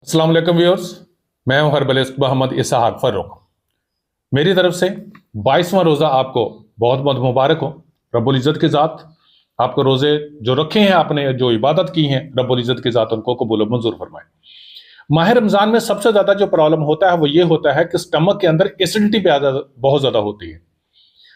अस्सलाम वालेकुम व्यूअर्स। मैं हूं हरबलिस्ट मोहम्मद इसहाक फर्रुख। मेरी तरफ से 22वां रोज़ा आपको बहुत बहुत मुबारक हो। रब्बुल इज़्ज़त की ज़ात आपको रोज़े जो रखे हैं, आपने जो इबादत की हैं, रब्बुल इज़्ज़त की ज़ात उनको कबूल और मंजूर फरमाए। माह रमज़ान में सबसे ज़्यादा जो प्रॉब्लम होता है वो ये होता है कि स्टमक के अंदर एसिडिटी बहुत ज़्यादा होती है।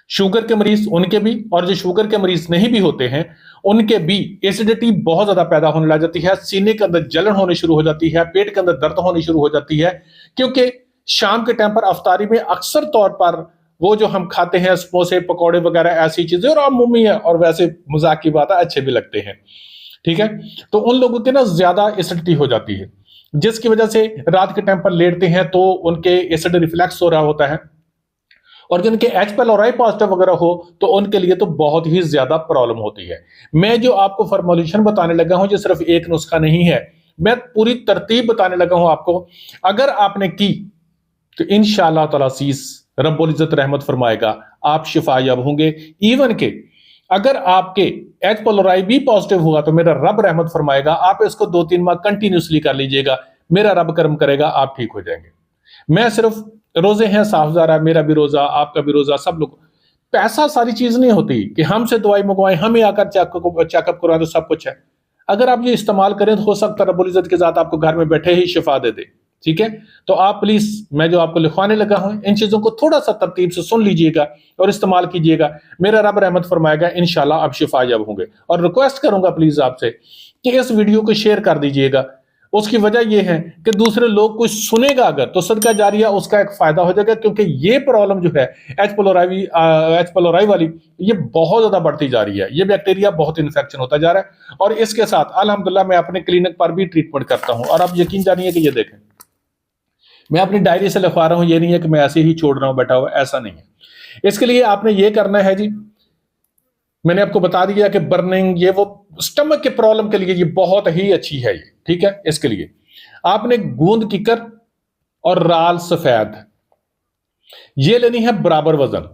शुगर के मरीज उनके भी, और जो शुगर के मरीज नहीं भी होते हैं उनके भी एसिडिटी बहुत ज्यादा पैदा होने लग जाती है। सीने के अंदर जलन होनी शुरू हो जाती है, पेट के अंदर दर्द होनी शुरू हो जाती है, क्योंकि शाम के टाइम पर अफ्तारी में अक्सर तौर पर वो जो हम खाते हैं समोसे पकौड़े वगैरह ऐसी चीजें, और आमूमी है और वैसे मजाक की बात है, अच्छे भी लगते हैं, ठीक है। तो उन लोगों के ना ज्यादा एसिडिटी हो जाती है, जिसकी वजह से रात के टाइम पर लेटते हैं तो उनके एसिड रिफ्लेक्स हो रहा होता है, और जिनके एच पेलोराई पॉजिटिव वगैरह हो तो उनके लिए तो बहुत ही ज्यादा प्रॉब्लम होती है। मैं जो आपको फॉर्मुलेशन बताने लगा हूं, ये सिर्फ एक नुस्खा नहीं है, मैं पूरी तरतीब बताने लगा हूं आपको। अगर आपने की तो इंशाअल्लाह ताला अज़ीज़ रब्बुल इज़्ज़त रहमत फरमाएगा, आप शिफायाब होंगे। इवन के अगर आपके एच पेलोराई भी पॉजिटिव हुआ तो मेरा रब रहमत फरमाएगा, आप इसको 2-3 माह कंटिन्यूसली कर लीजिएगा, मेरा रब कर्म करेगा, आप ठीक हो जाएंगे। मैं सिर्फ रोजे हैं, साफजारा, मेरा भी रोजा, आपका भी रोजा, सब लोग। पैसा सारी चीज नहीं होती कि हमसे दवाई मंगवाएं, हमें आकर चेकअप करवाएं तो सब कुछ है। अगर आप ये इस्तेमाल करें तो हो सकता है रब्बुल इज्जत के साथ आपको घर में बैठे ही शिफा दे दे, ठीक है। तो आप प्लीज, मैं जो आपको लिखवाने लगा हूं, इन चीजों को थोड़ा सा तरतीब से सुन लीजिएगा और इस्तेमाल कीजिएगा, मेरा रब रहमत फरमाएगा, इंशाल्लाह आप शिफायाब होंगे। और रिक्वेस्ट करूंगा प्लीज आपसे कि इस वीडियो को शेयर कर दीजिएगा। उसकी वजह यह है कि दूसरे लोग कुछ सुनेगा अगर तो सदका जारिया उसका एक फायदा हो जाएगा, क्योंकि ये प्रॉब्लम जो है एच पेलोराई वाली, ये बहुत ज्यादा बढ़ती जा रही है, ये बैक्टीरिया बहुत इन्फेक्शन होता जा रहा है। और इसके साथ अल्हम्दुलिल्लाह मैं अपने क्लिनिक पर भी ट्रीटमेंट करता हूं, और आप यकीन जानिए कि ये देखें, मैं अपनी डायरी से लिखवा रहा हूं, ये नहीं है कि मैं ऐसे ही छोड़ रहा हूं बैठा हुआ, ऐसा नहीं है। इसके लिए आपने ये करना है जी, मैंने आपको बता दिया कि बर्निंग, ये वो स्टमक के प्रॉब्लम के लिए ये बहुत ही अच्छी है ये, ठीक है। इसके लिए आपने गूंद किकर और राल सफेद ये लेनी है बराबर वजन।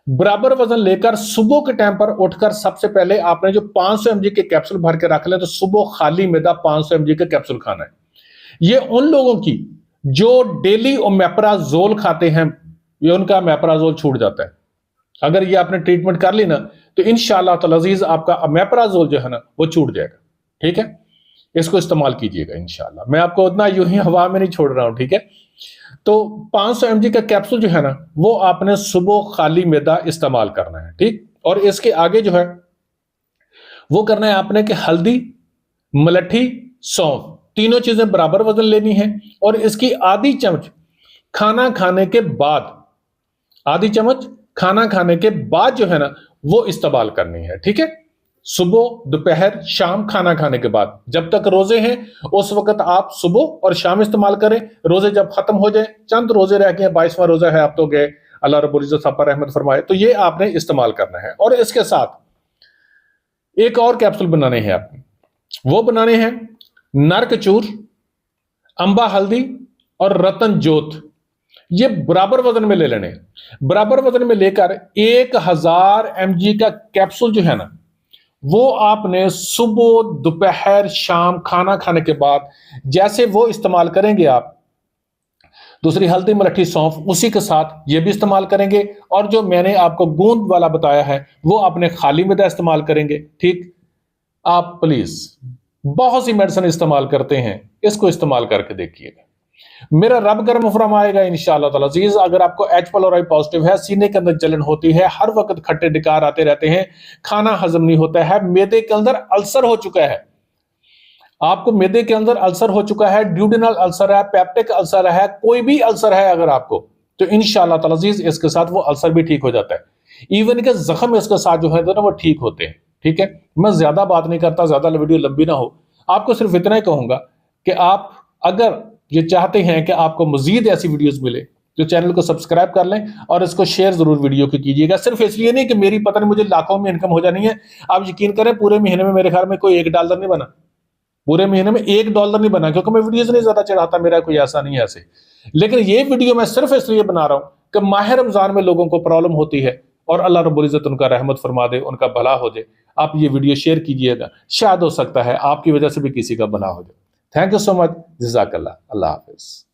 बराबर वजन लेकर सुबह के टाइम पर उठकर सबसे पहले आपने जो 500 mg के कैप्सूल भर के रख ले, तो सुबह खाली मैदा 500 mg का कैप्सूल खाना है। ये उन लोगों की जो डेली ओमेप्राजोल खाते हैं, ये उनका मेप्राजोल छूट जाता है। अगर ये आपने ट्रीटमेंट कर ली ना तो इंशाअल्लाह ताला अज़ीज़ आपका अमेप्राजोल जो है ना वो छूट जाएगा, ठीक है। इसको इस्तेमाल कीजिएगा इंशाअल्लाह, मैं आपको उतना यूं ही हवा में नहीं छोड़ रहा हूं, ठीक है। तो 500 mg का कैप्सूल जो है ना वो आपने सुबह खाली मैदा इस्तेमाल करना है, ठीक। और इसके आगे जो है वो करना है आपने कि हल्दी, मलट्ठी, सौंफ, तीनों चीजें बराबर वजन लेनी है, और इसकी आधी चम्मच खाना खाने के बाद, आधी चम्मच खाना खाने के बाद जो है ना वो इस्तेमाल करनी है, ठीक है। सुबह, दोपहर, शाम, खाना खाने के बाद, जब तक रोजे हैं उस वक्त आप सुबह और शाम इस्तेमाल करें। रोजे जब खत्म हो जाए, चंद रोजे रह गए, 22वां रोजा है आप तो गए, अल्लाह रब्बुल इज्जत सब पर रहमत फरमाए, तो ये आपने इस्तेमाल करना है। और इसके साथ एक और कैप्सूल बनाने हैं आपने, वो बनाने हैं नरकचूर, अंबा हल्दी और रतन जोत, ये बराबर वजन में ले लेने। बराबर वजन में लेकर 1000 mg का कैप्सूल जो है ना वो आपने सुबह, दोपहर, शाम, खाना खाने के बाद जैसे वो इस्तेमाल करेंगे आप, दूसरी हल्दी, मलट्ठी, सौंफ उसी के साथ ये भी इस्तेमाल करेंगे, और जो मैंने आपको गूंद वाला बताया है वो अपने खाली मैदा इस्तेमाल करेंगे, ठीक। आप प्लीज, बहुत सी मेडिसिन इस्तेमाल करते हैं, इसको इस्तेमाल करके देखिएगा, मेरा रब कर्म फरमाएगा इंशाअल्लाह ताला अज़ीज़। अगर आपको एच पेलोराई पॉजिटिव है, सीने के अंदर जलन होती है, हर वक्त खट्टे डिकार आते रहते हैं, खाना हजम नहीं होता है, मैदे के अंदर अल्सर हो चुका है, आपको मैदे के अंदर अल्सर हो चुका है, ड्यूडेनल अल्सर है, पेप्टिक अल्सर है, कोई भी अल्सर है अगर आपको, तो इंशाअल्लाह ताला अज़ीज़ इसके साथ वो अल्सर भी ठीक हो जाता है। इवन के जख्म इसके साथ जो है ना वो ठीक होते हैं, ठीक है। मैं ज्यादा बात नहीं करता, ज्यादा वीडियो लंबी ना हो, आपको सिर्फ इतना ही कहूंगा कि आप अगर ये चाहते हैं कि आपको मजीद ऐसी वीडियोस मिले तो चैनल को सब्सक्राइब कर लें, और इसको शेयर जरूर वीडियो की कीजिएगा। सिर्फ इसलिए नहीं कि मेरी पता नहीं मुझे लाखों में इनकम हो जानी है, आप यकीन करें पूरे महीने में मेरे ख्याल में कोई $1 नहीं बना, पूरे महीने में $1 नहीं बना, क्योंकि मैं वीडियोस नहीं ज्यादा चढ़ाता, मेरा कोई ऐसा नहीं है ऐसे। लेकिन ये वीडियो मैं सिर्फ इसलिए बना रहा हूं कि माह रमजान में लोगों को प्रॉब्लम होती है, और अल्लाह रब्बुल इज्जत उनका रहमत फरमा दे, उनका भला हो जाए। आप ये वीडियो शेयर कीजिएगा, शायद हो सकता है आपकी वजह से भी किसी का भला हो जाए। Thank you so much. जज़ाकल्लाह। अल्लाह हाफिज़।